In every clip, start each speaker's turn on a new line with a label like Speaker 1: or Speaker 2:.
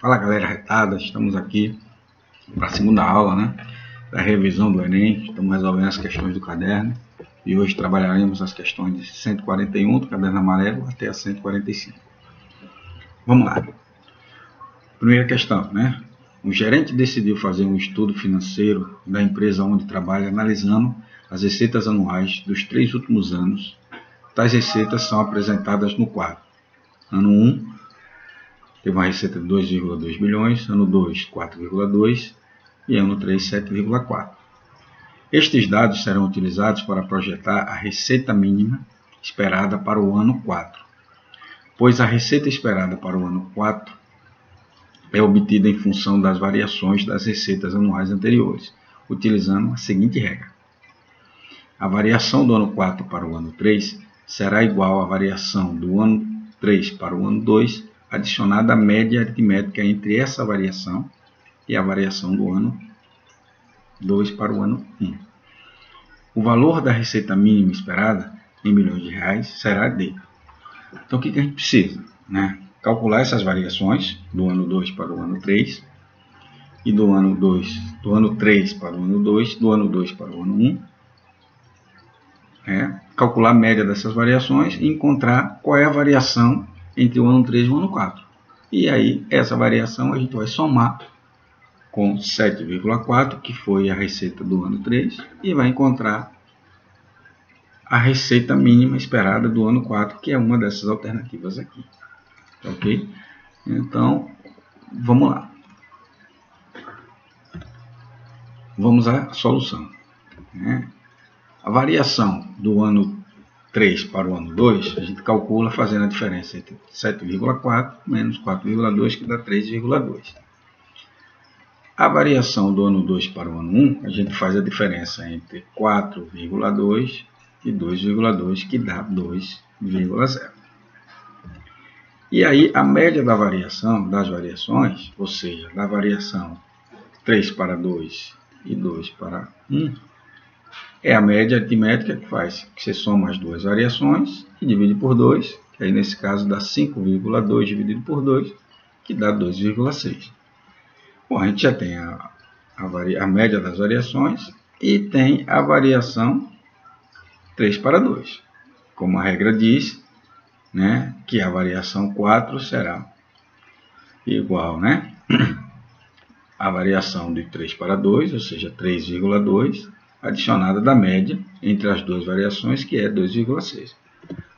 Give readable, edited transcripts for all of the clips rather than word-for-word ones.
Speaker 1: Fala galera retada, estamos aqui para a segunda aula, da revisão do Enem. Estamos resolvendo as questões do caderno e hoje trabalharemos as questões de 141 do caderno amarelo até a 145. Vamos lá. Primeira questão, O gerente decidiu fazer um estudo financeiro da empresa onde trabalha, analisando as receitas anuais dos 3 últimos anos. Tais receitas são apresentadas no quadro. Ano 1 teve uma receita de 2,2 bilhões, ano 2, 4,2 e ano 3, 7,4. Estes dados serão utilizados para projetar a receita mínima esperada para o ano 4, pois a receita esperada para o ano 4 é obtida em função das variações das receitas anuais anteriores, utilizando a seguinte regra. A variação do ano 4 para o ano 3 será igual à variação do ano 3 para o ano 2, adicionada a média aritmética entre essa variação e a variação do ano 2 para o ano 1. O valor da receita mínima esperada em milhões de reais será de. Então, o que a gente precisa? Calcular essas variações do ano 2 para o ano 3 e do ano 3 para o ano 2, do ano 2 para o ano 1. Calcular a média dessas variações e encontrar qual é a variação entre o ano 3 e o ano 4. E aí, essa variação a gente vai somar com 7,4, que foi a receita do ano 3, e vai encontrar a receita mínima esperada do ano 4, que é uma dessas alternativas aqui. Ok? Então, vamos lá. Vamos à solução. A variação do ano 3 para o ano 2, a gente calcula fazendo a diferença entre 7,4 menos 4,2, que dá 3,2. A variação do ano 2 para o ano 1, a gente faz a diferença entre 4,2 e 2,2, que dá 2,0. E aí, a média da variação, das variações, ou seja, da variação 3 para 2 e 2 para 1, é a média aritmética que faz que você soma as duas variações e divide por 2, que aí nesse caso dá 5,2 dividido por 2, que dá 2,6. Bom, a gente já tem a média das variações e tem a variação 3 para 2. Como a regra diz, que a variação 4 será igual à variação de 3 para 2, ou seja, 3,2, adicionada da média entre as duas variações, que é 2,6.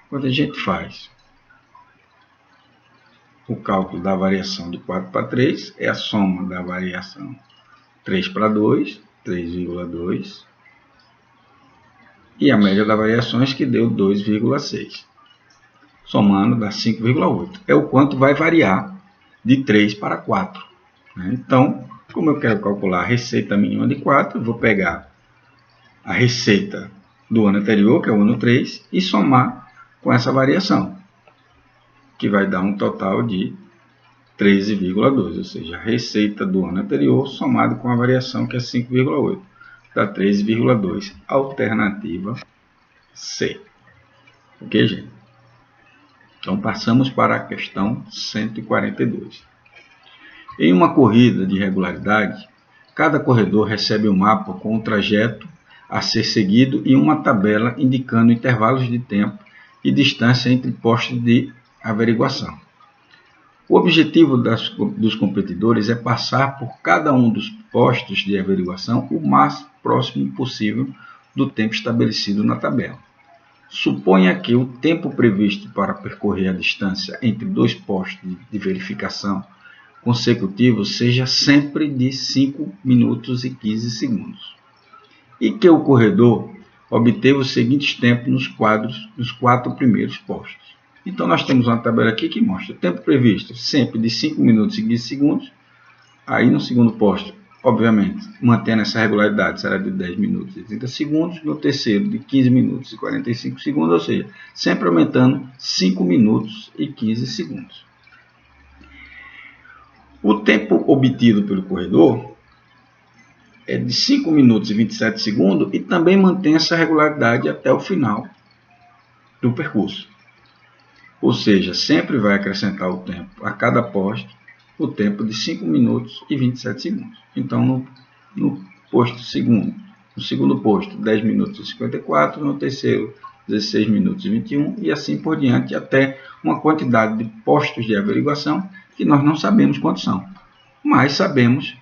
Speaker 1: Quando a gente faz o cálculo da variação de 4 para 3, é a soma da variação 3 para 2, 3,2, e a média das variações, que deu 2,6. Somando dá 5,8. É o quanto vai variar de 3 para 4. Então, como eu quero calcular a receita mínima de 4, eu vou pegar a receita do ano anterior, que é o ano 3, e somar com essa variação, que vai dar um total de 13,2, ou seja, a receita do ano anterior somado com a variação, que é 5,8, dá 13,2, alternativa C. Ok, gente? Então, passamos para a questão 142. Em uma corrida de regularidade, cada corredor recebe um mapa com o trajeto a ser seguido e uma tabela indicando intervalos de tempo e distância entre postos de averiguação. O objetivo dos competidores é passar por cada um dos postos de averiguação o mais próximo possível do tempo estabelecido na tabela. Suponha que o tempo previsto para percorrer a distância entre dois postos de verificação consecutivos seja sempre de 5 minutos e 15 segundos. E que o corredor obteve os seguintes tempos nos 4 primeiros postos. Então, nós temos uma tabela aqui que mostra o tempo previsto sempre de 5 minutos e 15 segundos. Aí, no segundo posto, obviamente, mantendo essa regularidade, será de 10 minutos e 30 segundos. No terceiro, de 15 minutos e 45 segundos, ou seja, sempre aumentando 5 minutos e 15 segundos. O tempo obtido pelo corredor é de 5 minutos e 27 segundos e também mantém essa regularidade até o final do percurso. Ou seja, sempre vai acrescentar o tempo a cada posto o tempo de 5 minutos e 27 segundos. Então, no segundo posto, 10 minutos e 54, no terceiro, 16 minutos e 21, e assim por diante, até uma quantidade de postos de averiguação que nós não sabemos quantos são, mas sabemos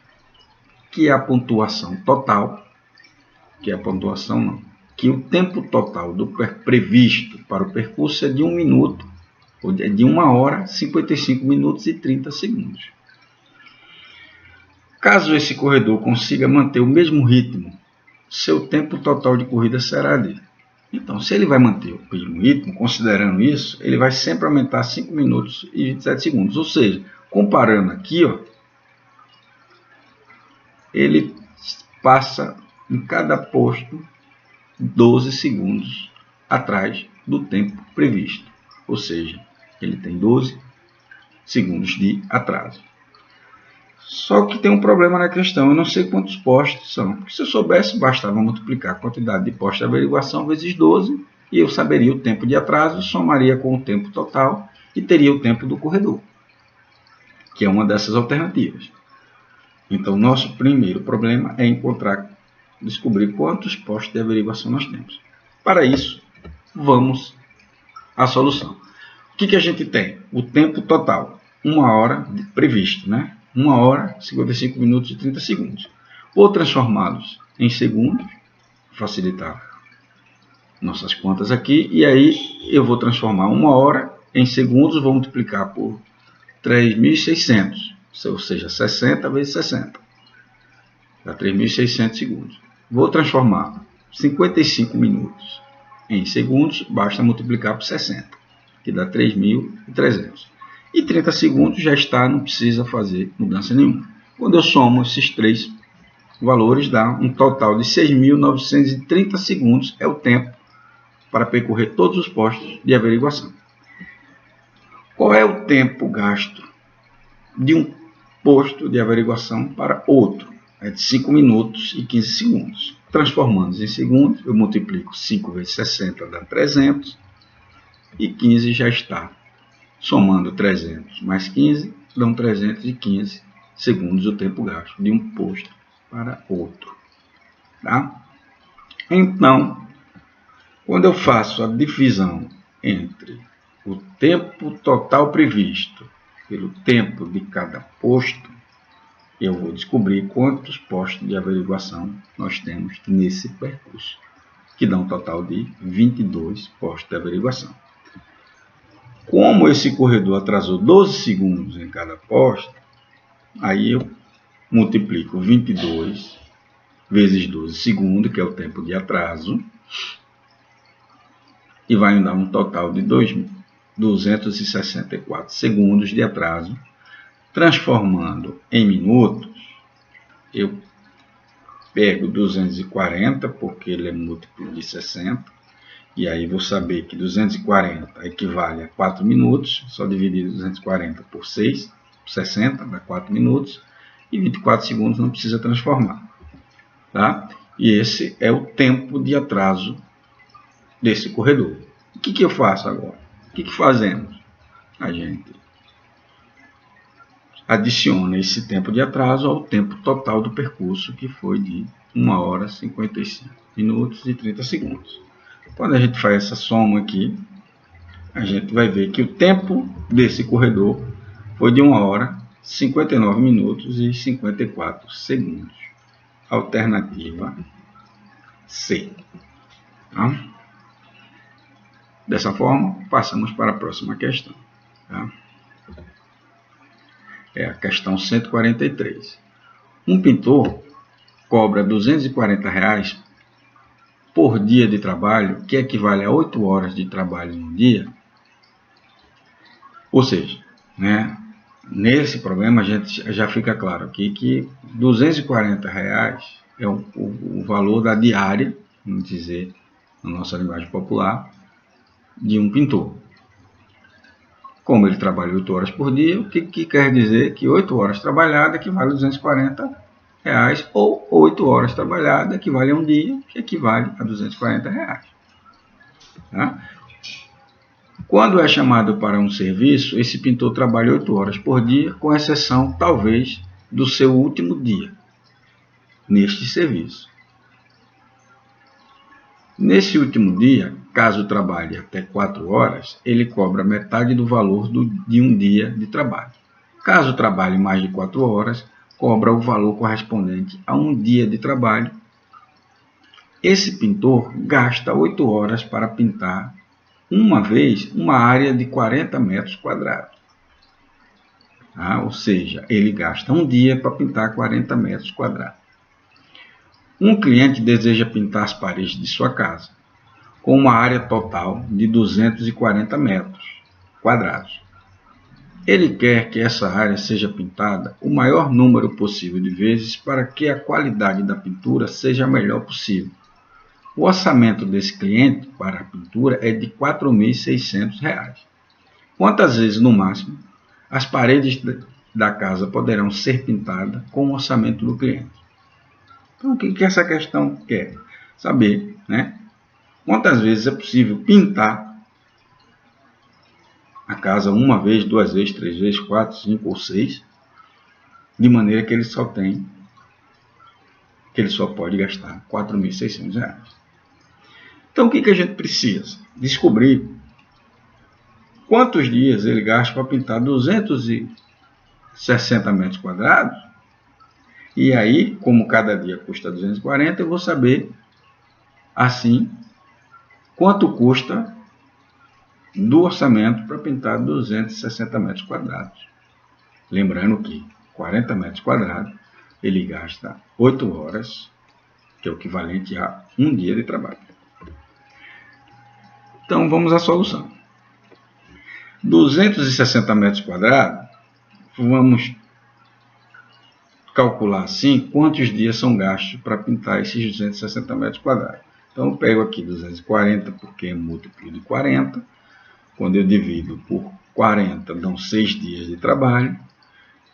Speaker 1: que a pontuação total, que o tempo total previsto para o percurso é de 1 minuto, ou de 1 hora, 55 minutos e 30 segundos. Caso esse corredor consiga manter o mesmo ritmo, seu tempo total de corrida será de... Então, se ele vai manter o mesmo ritmo, considerando isso, ele vai sempre aumentar 5 minutos e 27 segundos. Ou seja, comparando aqui, ó, ele passa em cada posto 12 segundos atrás do tempo previsto. Ou seja, ele tem 12 segundos de atraso. Só que tem um problema na questão, eu não sei quantos postos são. Porque se eu soubesse, bastava multiplicar a quantidade de postos de averiguação vezes 12, e eu saberia o tempo de atraso, somaria com o tempo total e teria o tempo do corredor, que é uma dessas alternativas. Então, nosso primeiro problema é descobrir quantos postos de averiguação nós temos. Para isso, vamos à solução. O que a gente tem? O tempo total, 1 hora previsto, né? 1 hora, 55 minutos e 30 segundos. Vou transformá-los em segundos, facilitar nossas contas aqui, e aí eu vou transformar 1 hora em segundos, vou multiplicar por 3.600, ou seja, 60 vezes 60, dá 3.600 segundos. Vou transformar 55 minutos em segundos, basta multiplicar por 60, que dá 3.300. E 30 segundos já está, não precisa fazer mudança nenhuma. Quando eu somo esses três valores, dá um total de 6.930 segundos, é o tempo para percorrer todos os postos de averiguação. Qual é o tempo gasto de um posto de averiguação para outro? É de 5 minutos e 15 segundos. Transformando em segundos, eu multiplico 5 vezes 60, dá 300, e 15 já está. Somando 300 mais 15, dão 315 segundos o tempo gasto de um posto para outro. Tá? Então, quando eu faço a divisão entre o tempo total previsto pelo tempo de cada posto, eu vou descobrir quantos postos de averiguação nós temos nesse percurso, que dá um total de 22 postos de averiguação. Como esse corredor atrasou 12 segundos em cada posto, aí eu multiplico 22 vezes 12 segundos, que é o tempo de atraso, e vai me dar um total de 264 segundos de atraso. Transformando em minutos, eu pego 240, porque ele é múltiplo de 60, e aí vou saber que 240 equivale a 4 minutos, só dividir 240 por 6, 60, dá 4 minutos, e 24 segundos não precisa transformar. Tá? E esse é o tempo de atraso desse corredor. O que eu faço agora? O que fazemos? A gente adiciona esse tempo de atraso ao tempo total do percurso, que foi de 1 hora, 55 minutos e 30 segundos. Quando a gente faz essa soma aqui, a gente vai ver que o tempo desse corredor foi de 1 hora, 59 minutos e 54 segundos. Alternativa C. Tá? Dessa forma, passamos para a próxima questão. Tá? É a questão 143. Um pintor cobra R$ 240 por dia de trabalho, que equivale a 8 horas de trabalho no dia. Ou seja, né, nesse problema a gente já fica claro aqui que R$ 240 é o valor da diária, vamos dizer, na nossa linguagem popular, de um pintor. Como ele trabalha 8 horas por dia, o que quer dizer que 8 horas trabalhadas equivale a 240 reais, ou 8 horas trabalhadas equivale a um dia, que equivale a 240 reais. Tá? Quando é chamado para um serviço, esse pintor trabalha 8 horas por dia, com exceção, talvez, do seu último dia neste serviço. Nesse último dia, caso trabalhe até 4 horas, ele cobra metade do valor de um dia de trabalho. Caso trabalhe mais de 4 horas, cobra o valor correspondente a um dia de trabalho. Esse pintor gasta 8 horas para pintar uma vez uma área de 40 metros quadrados. Ou seja, ele gasta um dia para pintar 40 metros quadrados. Um cliente deseja pintar as paredes de sua casa, com uma área total de 240 metros quadrados. Ele quer que essa área seja pintada o maior número possível de vezes para que a qualidade da pintura seja a melhor possível. O orçamento desse cliente para a pintura é de R$ 4.600. Quantas vezes, no máximo, as paredes da casa poderão ser pintadas com o orçamento do cliente? Então, o que essa questão quer? Saber, né? Quantas vezes é possível pintar a casa uma vez, 2 vezes, 3 vezes, 4, 5 ou 6, de maneira que ele só pode gastar R$ 4.600. Então, o que a gente precisa? Descobrir quantos dias ele gasta para pintar 260 metros quadrados. E aí, como cada dia custa 240, eu vou saber, assim, quanto custa do orçamento para pintar 260 metros quadrados. Lembrando que 40 metros quadrados, ele gasta 8 horas, que é o equivalente a um dia de trabalho. Então, vamos à solução. 260 metros quadrados, vamos calcular assim quantos dias são gastos para pintar esses 260 metros quadrados. Então, eu pego aqui 240 porque é múltiplo de 40. Quando eu divido por 40, dão 6 dias de trabalho.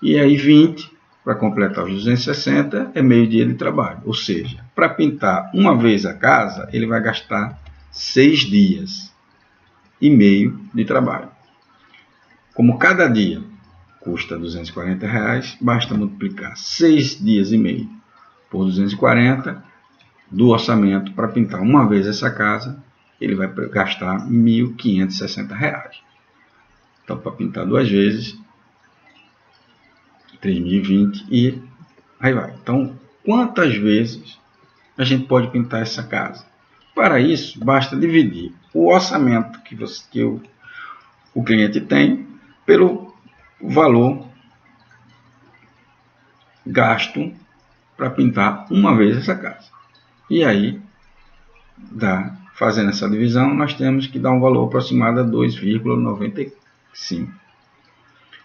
Speaker 1: E aí 20, para completar os 260, é meio dia de trabalho. Ou seja, para pintar uma vez a casa, ele vai gastar 6 dias e meio de trabalho. Como cada dia custa R$ 240, basta multiplicar 6 dias e meio por 240 do orçamento para pintar uma vez essa casa, ele vai gastar R$ 1.560. Então, para pintar 2 vezes, 3.020 e aí vai. Então, quantas vezes a gente pode pintar essa casa? Para isso, basta dividir o orçamento que o cliente tem pelo valor gasto para pintar uma vez essa casa. E aí, fazendo essa divisão, nós temos que dar um valor aproximado a 2,95.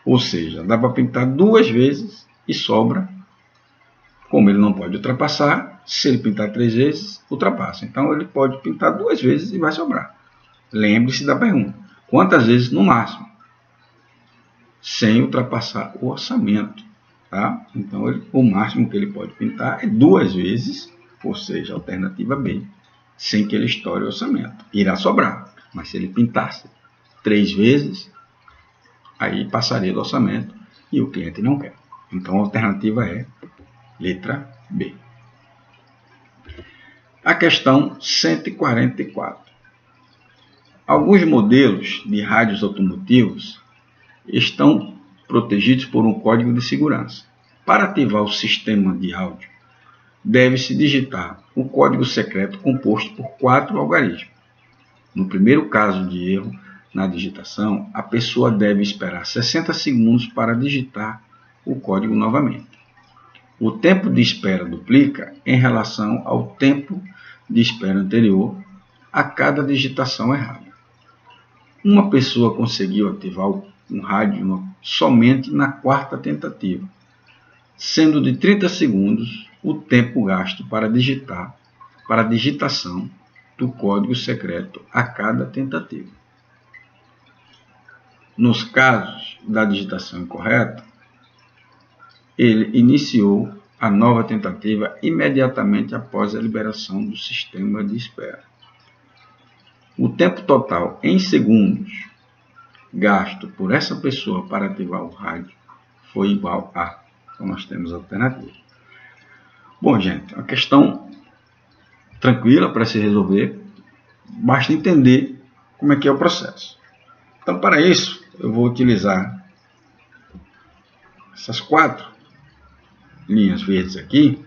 Speaker 1: Ou seja, dá para pintar 2 vezes e sobra. Como ele não pode ultrapassar, se ele pintar 3 vezes, ultrapassa. Então, ele pode pintar 2 vezes e vai sobrar. Lembre-se da pergunta. Quantas vezes no máximo? Sem ultrapassar o orçamento. Tá? Então, o máximo que ele pode pintar é 2 vezes, ou seja, alternativa B, sem que ele estoure o orçamento. Irá sobrar. Mas se ele pintasse 3 vezes, aí passaria do orçamento e o cliente não quer. Então, a alternativa é letra B. A questão 144. Alguns modelos de rádios automotivos estão protegidos por um código de segurança. Para ativar o sistema de áudio, deve-se digitar o código secreto composto por 4 algarismos. No primeiro caso de erro na digitação, a pessoa deve esperar 60 segundos para digitar o código novamente. O tempo de espera duplica em relação ao tempo de espera anterior a cada digitação errada. Uma pessoa conseguiu ativar um rádio somente na 4ª tentativa, sendo de 30 segundos o tempo gasto para a digitação do código secreto a cada tentativa. Nos casos da digitação incorreta, ele iniciou a nova tentativa imediatamente após a liberação do sistema de espera. O tempo total em segundos gasto por essa pessoa para ativar o rádio foi igual a. Então nós temos a alternativa. Bom, gente, uma questão tranquila para se resolver. Basta entender como é que é o processo. Então, para isso, eu vou utilizar essas 4 linhas verdes aqui,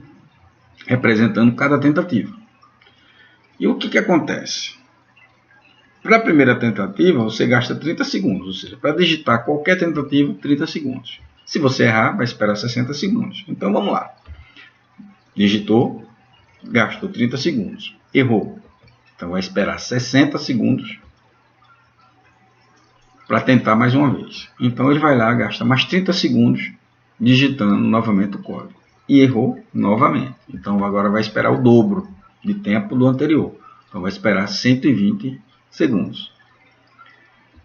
Speaker 1: representando cada tentativa. E o que acontece? Para a primeira tentativa, você gasta 30 segundos, ou seja, para digitar qualquer tentativa, 30 segundos. Se você errar, vai esperar 60 segundos. Então, vamos lá. Digitou, gastou 30 segundos. Errou. Então, vai esperar 60 segundos para tentar mais uma vez. Então, ele vai lá, gasta mais 30 segundos digitando novamente o código. E errou novamente. Então, agora vai esperar o dobro de tempo do anterior. Então, vai esperar 120 segundos.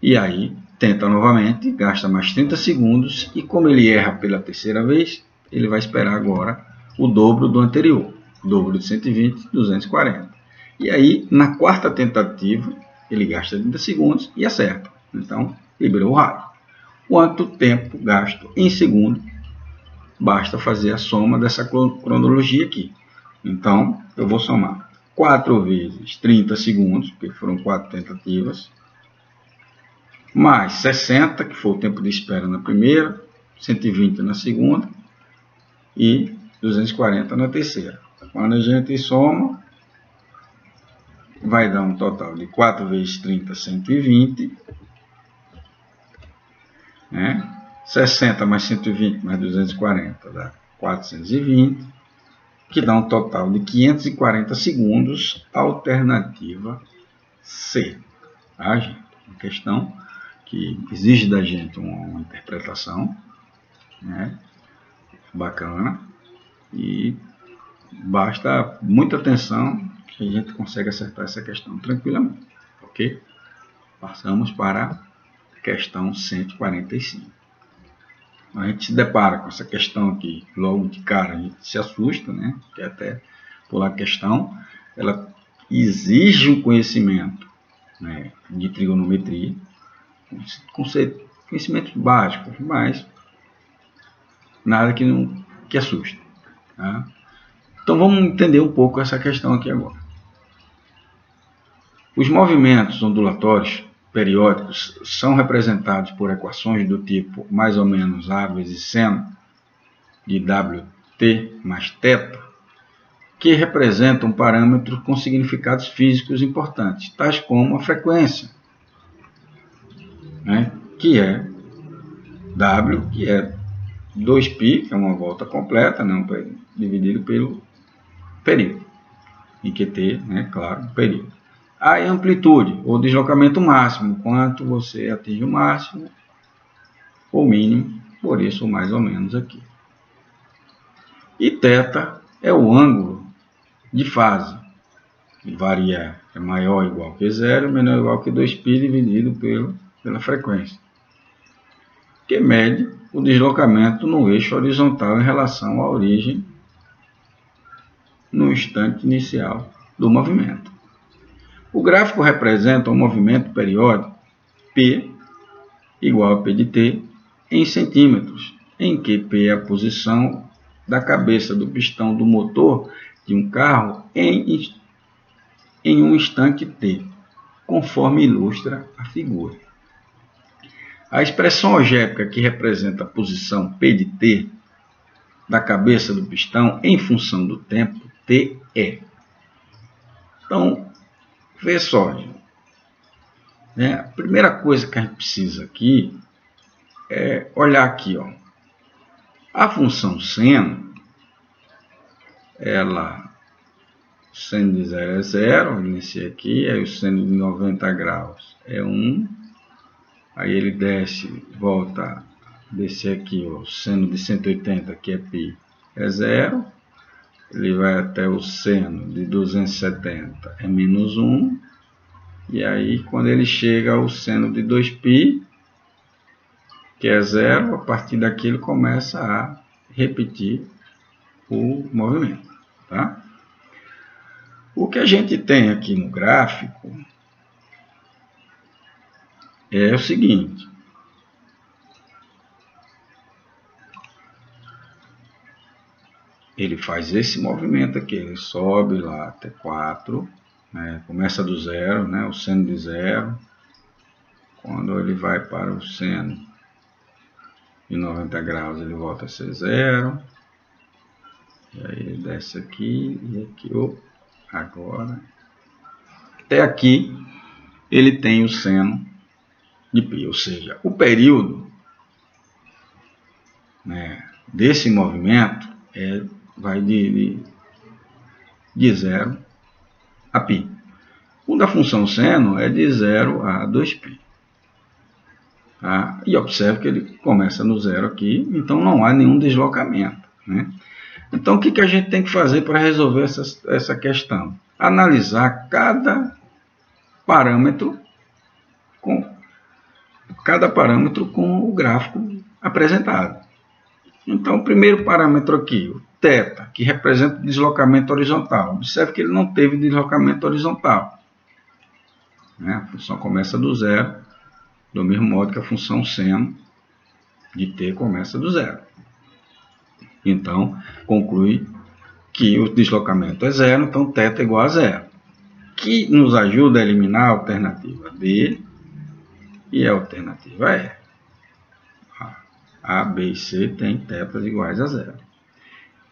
Speaker 1: E aí, tenta novamente, gasta mais 30 segundos. E como ele erra pela terceira vez, ele vai esperar agora o dobro do anterior. O dobro de 120, 240. E aí, na quarta tentativa, ele gasta 30 segundos e acerta. Então, liberou o rádio. Quanto tempo gasto em segundo? Basta fazer a soma dessa cronologia aqui. Então, eu vou somar 4 vezes 30 segundos, porque foram 4 tentativas, mais 60, que foi o tempo de espera na primeira, 120 na segunda e 240 na terceira. Quando a gente soma, vai dar um total de 4 vezes 30, 120, né? 60 mais 120 mais 240 dá 420, que dá um total de 540 segundos, alternativa C. Tá, gente? Uma questão que exige da gente uma interpretação, né? Bacana, e basta muita atenção que a gente consegue acertar essa questão tranquilamente, ok? Passamos para a questão 145. A gente se depara com essa questão aqui, logo de cara a gente se assusta, né? Que até pular a questão, ela exige um conhecimento, né, de trigonometria, conhecimentos básicos, mas nada que assuste. Tá? Então vamos entender um pouco essa questão aqui agora. Os movimentos ondulatórios periódicos são representados por equações do tipo mais ou menos A vezes seno de Wt mais θ, que representam parâmetros com significados físicos importantes, tais como a frequência, né, que é W, que é 2π, que é uma volta completa, não, dividido pelo período, e QT, né, claro, período. A amplitude, ou deslocamento máximo, quanto você atinge o máximo ou mínimo, por isso mais ou menos aqui. E θ é o ângulo de fase, que varia, é maior ou igual que zero, menor ou igual que 2π dividido pela frequência, que mede o deslocamento no eixo horizontal em relação à origem no instante inicial do movimento. O gráfico representa um movimento periódico P igual a P de T em centímetros, em que P é a posição da cabeça do pistão do motor de um carro em um instante T, conforme ilustra a figura. A expressão algébrica que representa a posição P de T da cabeça do pistão em função do tempo T é. Então, vê só, né? A primeira coisa que a gente precisa aqui é olhar aqui, ó. A função seno, ela, seno de 0 é 0, inicia aqui, aí o seno de 90 graus é 1, aí ele desce, volta a descer aqui, ó, o seno de 180, que é π, é 0, ele vai até o seno de 270, é menos 1, e aí quando ele chega ao seno de 2π, que é 0, a partir daqui ele começa a repetir o movimento. Tá? O que a gente tem aqui no gráfico é o seguinte. Ele faz esse movimento aqui, ele sobe lá até 4, né, começa do zero, né, o seno de zero. Quando ele vai para o seno de 90 graus, ele volta a ser zero. E aí ele desce aqui e aqui, agora. Até aqui ele tem o seno de π, ou seja, o período, né, desse movimento vai de 0 a π. O da função seno é de 0 a 2π. Tá? E observe que ele começa no zero aqui, então não há nenhum deslocamento, né? Então o que a gente tem que fazer para resolver essa questão? Analisar cada parâmetro com o gráfico apresentado. Então o primeiro parâmetro aqui, o θ, que representa o deslocamento horizontal. Observe que ele não teve deslocamento horizontal, né? A função começa do zero, do mesmo modo que a função seno de t começa do zero. Então, conclui que o deslocamento é zero, então θ é igual a zero. Que nos ajuda a eliminar a alternativa D e a alternativa E. A, B e C têm θ iguais a zero.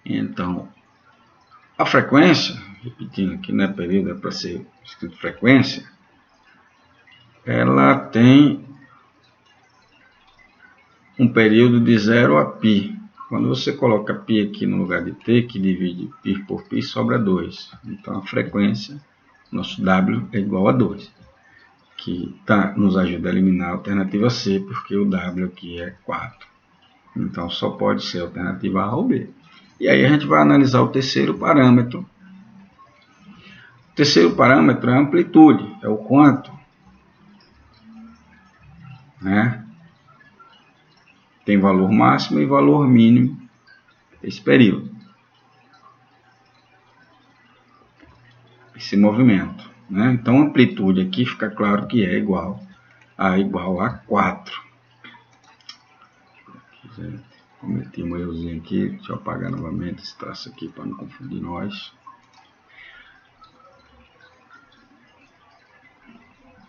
Speaker 1: Então, a frequência, repetindo aqui, não é período, é para ser escrito frequência, ela tem um período de 0 a π. Quando você coloca π aqui no lugar de t, que divide π por π, sobra 2. Então, a frequência, nosso W é igual a 2. Que nos ajuda a eliminar a alternativa C, porque o W aqui é 4. Então, só pode ser a alternativa A ou B. E aí a gente vai analisar o terceiro parâmetro. O terceiro parâmetro é a amplitude, é o quanto, né, tem valor máximo e valor mínimo esse período, esse movimento, né? Então, a amplitude aqui fica claro que é igual a 4. Cometi um errozinho aqui, deixa eu apagar novamente esse traço aqui para não confundir nós.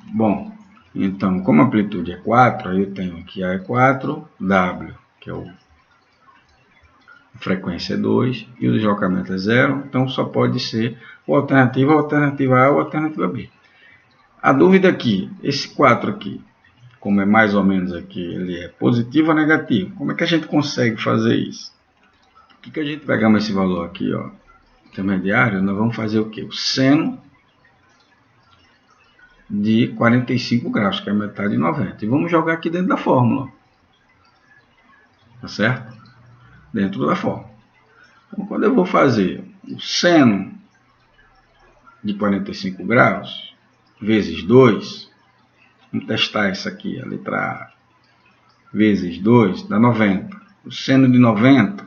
Speaker 1: Bom, então, como a amplitude é 4, aí eu tenho aqui A é 4, W, que é a frequência é 2, e o deslocamento é 0, então só pode ser ou alternativa A ou alternativa B. A dúvida aqui, esse 4 aqui, como é mais ou menos aqui, ele é positivo ou negativo? Como é que a gente consegue fazer isso? O que a gente pegamos esse valor aqui, ó, intermediário, nós vamos fazer o quê? O seno de 45 graus, que é metade de 90. E vamos jogar aqui dentro da fórmula. Tá certo? Dentro da fórmula. Então, quando eu vou fazer o seno de 45 graus vezes 2, vamos testar isso aqui, a letra A, vezes 2 dá 90. O seno de 90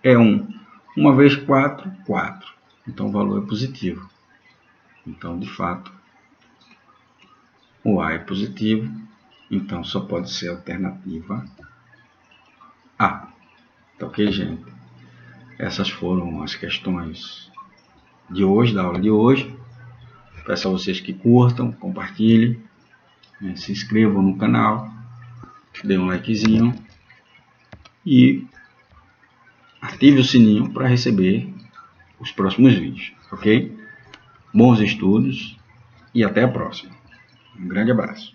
Speaker 1: é 1. 1 vezes 4, 4. Então o valor é positivo. Então, de fato, o A é positivo. Então, só pode ser a alternativa A. Tá ok, gente? Essas foram as questões de hoje, da aula de hoje. Peço a vocês que curtam, compartilhem, se inscrevam no canal, dê um likezinho e ative o sininho para receber os próximos vídeos, ok? Bons estudos e até a próxima. Um grande abraço.